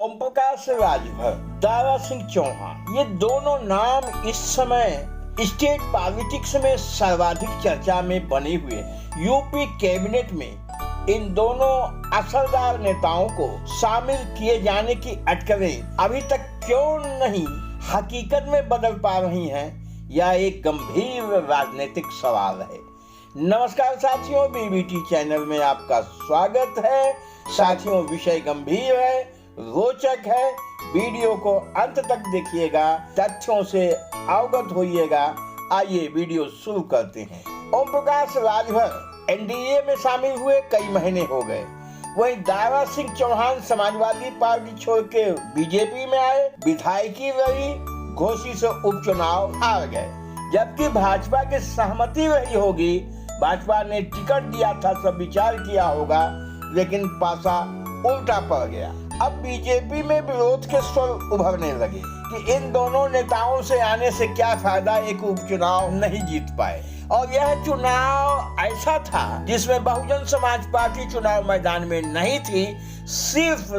ओम प्रकाश राजभर, दारा सिंह चौहान, ये दोनों नाम इस समय स्टेट पॉलिटिक्स में सर्वाधिक चर्चा में बने हुए। यूपी कैबिनेट में इन दोनों असरदार नेताओं को शामिल किए जाने की अटकलें अभी तक क्यों नहीं हकीकत में बदल पा रही हैं, यह एक गंभीर राजनीतिक सवाल है। नमस्कार साथियों, बीबीटी चैनल में आपका स्वागत है। साथियों, विषय गंभीर है, रोचक है, वीडियो को अंत तक देखिएगा, तथ्यों से अवगत होइएगा। आइए वीडियो शुरू करते हैं। ओम प्रकाश राजभर एनडीए में शामिल हुए कई महीने हो गए, वहीं दारा सिंह चौहान समाजवादी पार्टी छोड़ के बीजेपी में आए, विधायकी लड़ी, घोसी से उपचुनाव हार गए। जबकि भाजपा की सहमति रही होगी, भाजपा ने टिकट दिया था, सब विचार किया होगा, लेकिन पासा उल्टा पड़ गया। अब बीजेपी में विरोध के स्वर उभरने लगे कि इन दोनों नेताओं से आने से क्या फायदा, एक उपचुनाव नहीं जीत पाए। और यह चुनाव ऐसा था जिसमें बहुजन समाज पार्टी चुनाव मैदान में नहीं थी। सिर्फ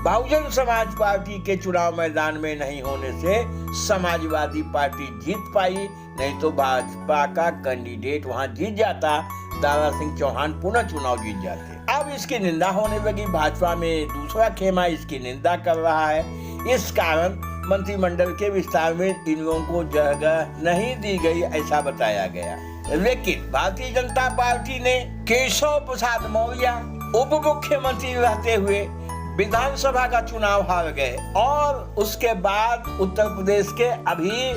बहुजन समाज पार्टी के चुनाव मैदान में नहीं होने से समाजवादी पार्टी जीत पाई, नहीं तो भाजपा का कैंडिडेट वहां जीत जाता, दारा सिंह चौहान पुनः चुनाव जीत जाते। अब इसकी निंदा होने लगी, भाजपा में दूसरा खेमा इसकी निंदा कर रहा है। इस कारण मंत्रिमंडल के विस्तार में इन लोगों को जगह नहीं दी गई, ऐसा बताया गया। लेकिन भारतीय जनता पार्टी ने केशव प्रसाद मौर्य उप मुख्यमंत्री रहते हुए विधानसभा का चुनाव हार गए, और उसके बाद उत्तर प्रदेश के अभी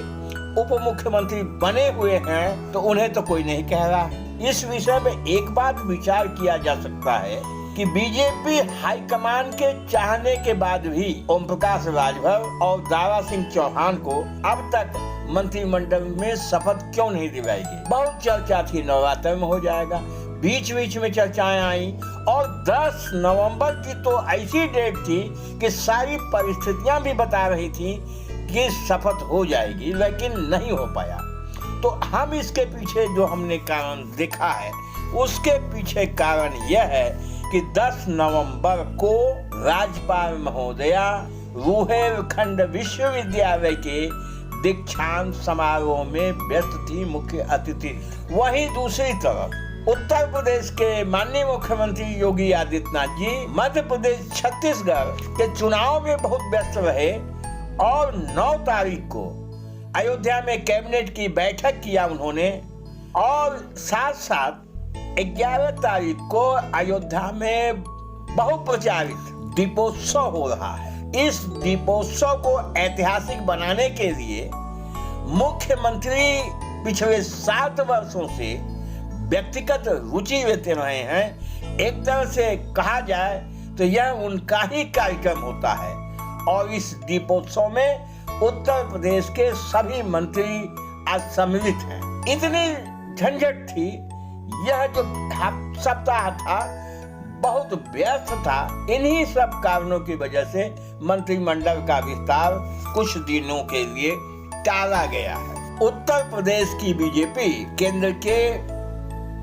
उप मुख्यमंत्री बने हुए हैं, तो उन्हें तो कोई नहीं कह रहा। इस विषय में एक बात विचार किया जा सकता है कि बीजेपी हाईकमान के चाहने के बाद भी ओम प्रकाश राजभर और दारा सिंह चौहान को अब तक मंत्रिमंडल में शपथ क्यों नहीं दिलाएगी। बहुत चर्चा थी, नवरात्र में हो जाएगा, बीच में चर्चाएं आई, और 10 नवंबर की तो ऐसी डेट थी कि सारी परिस्थितियां भी बता रही थी कि शपथ हो जाएगी, लेकिन नहीं हो पाया। तो हम इसके पीछे जो हमने कारण देखा है, उसके पीछे कारण यह है कि 10 नवंबर को राज्यपाल महोदया रुहेलखंड विश्वविद्यालय के दीक्षांत समारोह में व्यस्त थी, मुख्य अतिथि। वहीं दूसरी तरफ उत्तर प्रदेश के माननीय मुख्यमंत्री योगी आदित्यनाथ जी मध्य प्रदेश, छत्तीसगढ़ के चुनाव में बहुत व्यस्त रहे, और 9 तारीख को अयोध्या में कैबिनेट की बैठक किया उन्होंने, और साथ 11 तारीख को अयोध्या में बहुप्रचारित दीपोत्सव हो रहा है। इस दीपोत्सव को ऐतिहासिक बनाने के लिए मुख्यमंत्री पिछले 7 वर्षों से व्यक्तिगत रुचि लेते रहे हैं। एक तरह से कहा जाए तो यह उनका ही कार्यक्रम होता है, और इस दीपोत्सव में उत्तर प्रदेश के सभी मंत्री आज सम्मिलित हैं। इतनी झंझट थी, यह जो सप्ताह था बहुत व्यस्त था। इन्हीं सब कारणों की वजह से मंत्रिमंडल का विस्तार कुछ दिनों के लिए टाला गया है। उत्तर प्रदेश की बीजेपी केंद्र के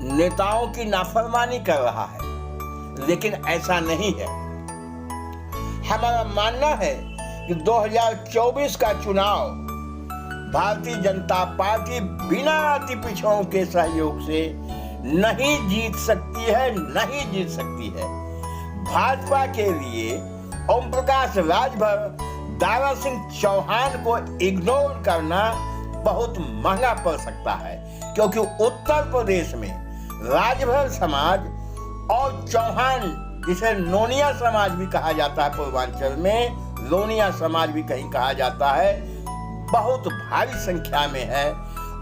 नेताओं की नाफरमानी कर रहा है, लेकिन ऐसा नहीं है। हमारा मानना है कि 2024 का चुनाव भारतीय जनता पार्टी बिना अति पिछड़ों के सहयोग से नहीं जीत सकती है। भाजपा के लिए ओम प्रकाश राजभर, दारा सिंह चौहान को इग्नोर करना बहुत महंगा पड़ सकता है, क्योंकि उत्तर प्रदेश में राजभर समाज और चौहान, जिसे नोनिया समाज भी कहा जाता है, पूर्वांचल में लोनिया समाज भी कहीं कहा जाता है, बहुत भारी संख्या में है।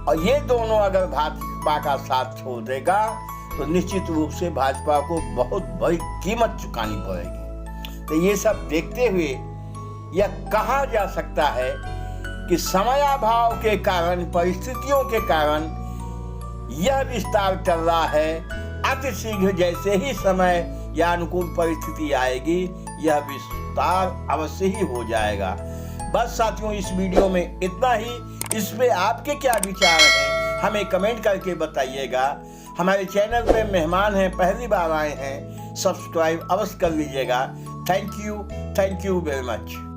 और ये दोनों अगर भाजपा का साथ छोड़ देगा तो निश्चित रूप से भाजपा को बहुत बड़ी कीमत चुकानी पड़ेगी। तो ये सब देखते हुए यह कहा जा सकता है कि समयाभाव के कारण, परिस्थितियों के कारण यह विस्तार चल रहा है। अति शीघ्र जैसे ही समय या अनुकूल परिस्थिति आएगी, यह विस्तार अवश्य ही हो जाएगा। बस साथियों, इस वीडियो में इतना ही। इस पे आपके क्या विचार हैं, हमें कमेंट करके बताइएगा। हमारे चैनल पे मेहमान हैं, पहली बार आए हैं, सब्सक्राइब अवश्य कर लीजिएगा, थैंक यू वेरी मच।